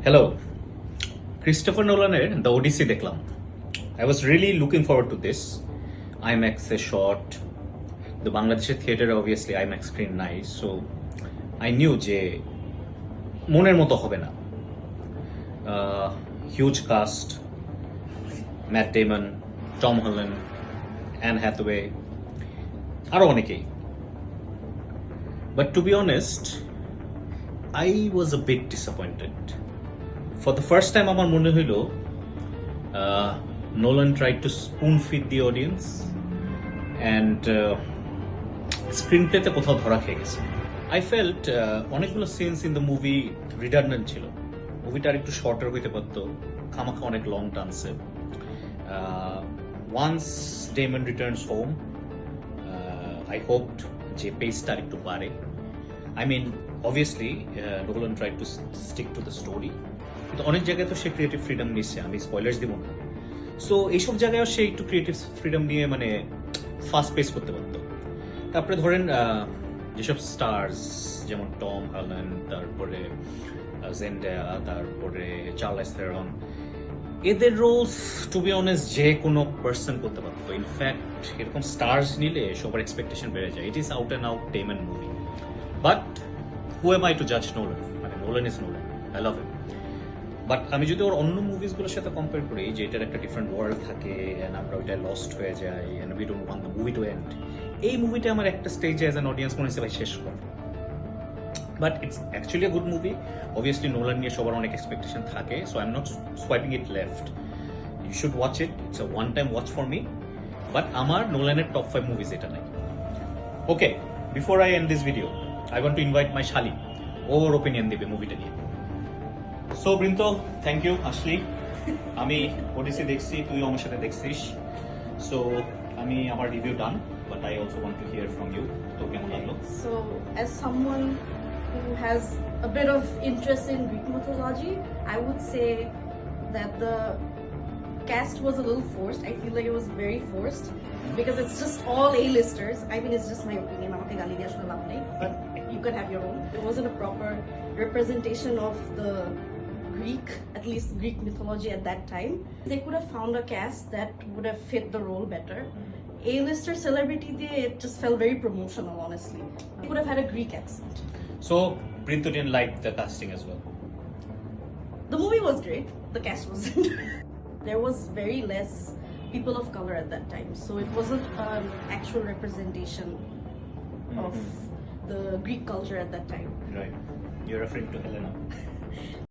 Hello, Christopher নোলানের the Odyssey দেখলাম। I was really looking forward to this. আইম্যাক্সে shot, তো বাংলাদেশের থিয়েটারে অবভিয়াসলি আইম্যাক্স স্ক্রিন নাই, সো আই নিউ যে মনের মতো হবে না। Huge cast, Matt Damon, Tom Holland, Anne Hathaway, আরও অনেকেই। But to be honest, I was a bit disappointed. For the first time আমার মনে হইল Nolan tried to spoon feed the audience and screen প্লেতে কোথাও ধরা খেয়ে গেছে। আই ফেল্ট অনেকগুলো scenes in the movie redundant ছিল। মুভিটা আর একটু শর্টার হইতে পারতো, খামাখা অনেক লং টানছে। Once Damon returns home, I hoped যে পেসটা আর একটু বাড়ে। I mean, obviously, Nolan tried to stick to the story. কিন্তু অনেক জায়গায় তো সে ক্রিয়েটিভ ফ্রিডম নিচ্ছে, আমি স্পয়লার্স দিব না। সো এইসব জায়গায়ও সে একটু ক্রিয়েটিভ ফ্রিডম নিয়ে মানে ফাস্ট পেস করতে পারতো। তারপরে ধরেন যেসব স্টার্স যেমন টম হল্যান্ড, তারপরে জেন্ডায়া, তারপরে চার্লাস থেরন, এদের রোলস টু বি অনেস্ট যে কোনো পার্সন করতে পারতো। ইনফ্যাক্ট এরকম স্টার্স নিলে সবার এক্সপেকটেশন বেড়ে যায়। It is out and out Damon movie. But who am I to জাজ নোলান? মানে Nolan is Nolan, I love him. But আমি যদি ওর অন্য মুভিসগুলোর সাথে কম্পেয়ার করি, যে এটার একটা ডিফারেন্ট ওয়ার্ল্ড থাকে অ্যান্ড আমরা ওইটায় লস্ট হয়ে যাই and we don't want the movie to end, এই মুভিটা আমার একটা স্টেজে অ্যাজ অ্যান অডিয়েন্স মনে হচ্ছে ভাই শেষ কর। But it's actually a good movie. Obviously Nolan নিয়ে সবার অনেক এক্সপেকটেশন থাকে, so I am not swiping it left. You should watch it, it's a one time watch for me. But আমার নোলানের টপ 5 মুভিজ এটা নাই। Okay, before I end this video, I want to invite my Shali. ওর opinion দিবে মুভিটা নিয়ে। So বৃন্ত, thank you আসলি। আমি ওডিসি দেখছি, তুইও আমার সাথে দেখছিস। সো আমি আমার review done, but I also want to hear from you. তো কেমন লাগলো? So, as someone who has a bit of interest in Greek mythology, I would say that the cast was a little forced. I feel like it was very forced because it's just all A-listers. I mean, it's just my opinion. আমাকে গালি দিয়ে আসলে লাভ নেই, but you can have your own. It wasn't a proper representation of the Greek, at least Greek mythology at that time. They could have found a cast that would have fit the role better. A-lister celebrity, it just felt very promotional, honestly. They could have had a Greek accent. So Brinto didn't like the casting as well. The movie was great, the cast wasn't. There was very less people of color at that time, so it wasn't an actual representation of the Greek culture at that time. Right. You're referring to Helena.